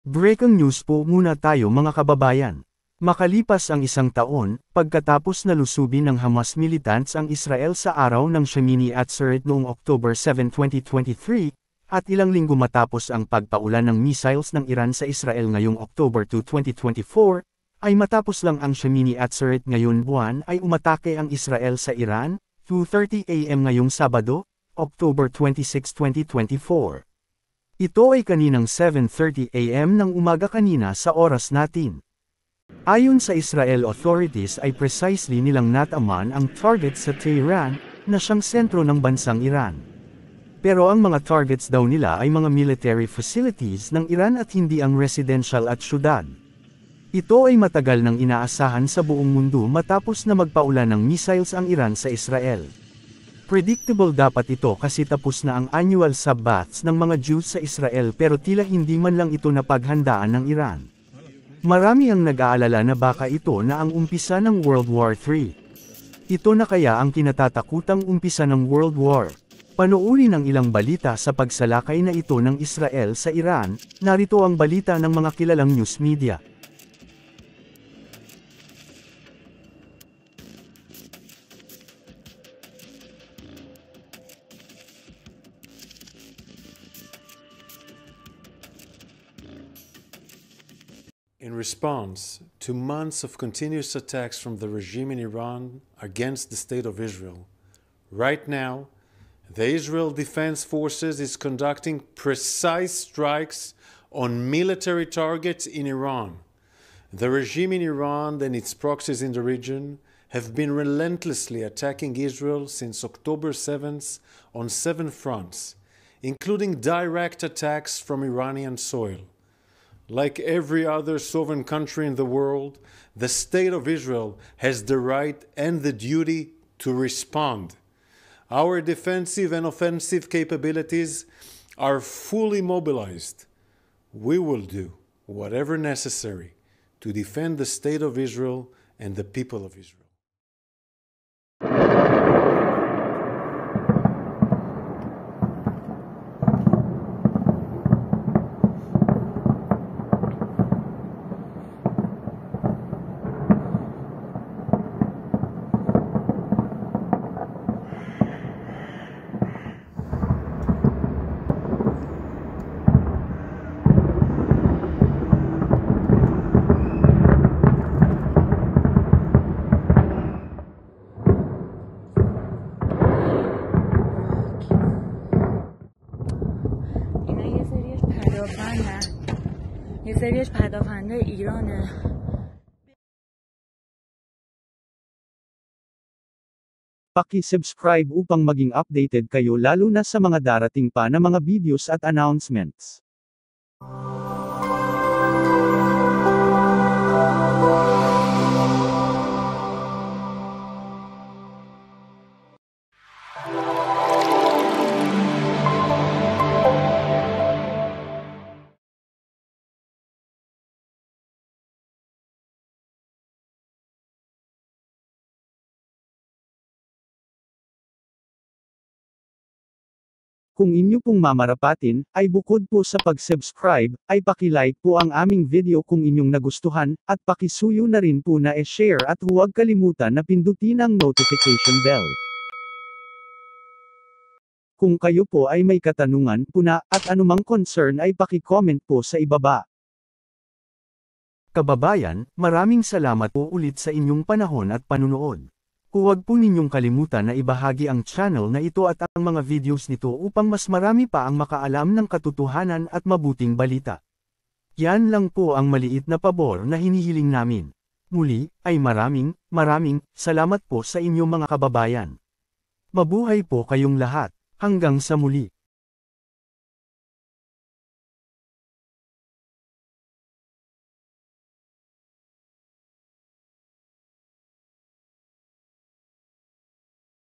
Breaking news po muna tayo mga kababayan. Makalipas ang isang taon, pagkatapos na lusubin ng Hamas militants ang Israel sa araw ng Shemini Atzeret noong October 7, 2023, at ilang linggo matapos ang pagpaulan ng missiles ng Iran sa Israel ngayong October 2, 2024, ay matapos lang ang Shemini Atzeret ngayon buwan ay umatake ang Israel sa Iran, 2:30 AM ngayong Sabado, October 26, 2024. Ito ay kaninang 7:30 AM ng umaga kanina sa oras natin. Ayon sa Israel authorities ay precisely nilang nataman ang target sa Tehran, na siyang sentro ng bansang Iran. Pero ang mga targets daw nila ay mga military facilities ng Iran at hindi ang residential at syudad. Ito ay matagal nang inaasahan sa buong mundo matapos na magpaulan ng missiles ang Iran sa Israel. Predictable dapat ito kasi tapos na ang annual sabbaths ng mga Jews sa Israel pero tila hindi man lang ito napaghandaan ng Iran. Marami ang nag-aalala na baka ito na ang umpisa ng World War III. Ito na kaya ang kinatatakutang umpisa ng World War. Panoorin ang ilang balita sa pagsalakay na ito ng Israel sa Iran, narito ang balita ng mga kilalang news media. In response to months of continuous attacks from the regime in Iran against the state of Israel, right now, the Israel Defense Forces is conducting precise strikes on military targets in Iran. The regime in Iran and its proxies in the region have been relentlessly attacking Israel since October 7th on 7 fronts, including direct attacks from Iranian soil. Like every other sovereign country in the world, the State of Israel has the right and the duty to respond. Our defensive and offensive capabilities are fully mobilized. We will do whatever necessary to defend the State of Israel and the people of Israel. یه سریش پدافنده ایرانه. Paki-subscribe upang maging updated kayo lalo na sa mga darating pa na mga videos at announcements. Kung inyo pong mamarapatin, ay bukod po sa pag-subscribe, ay paki-like po ang aming video kung inyong nagustuhan, at pakisuyo na rin po na e-share at huwag kalimutan na pindutin ang notification bell. Kung kayo po ay may katanungan po na, at anumang concern ay paki-comment po sa ibaba. Kababayan, maraming salamat po ulit sa inyong panahon at panunood. Huwag po ninyong kalimutan na ibahagi ang channel na ito at ang mga videos nito upang mas marami pa ang makaalam ng katotohanan at mabuting balita. Yan lang po ang maliit na pabor na hinihiling namin. Muli, ay maraming salamat po sa inyong mga kababayan. Mabuhay po kayong lahat, hanggang sa muli.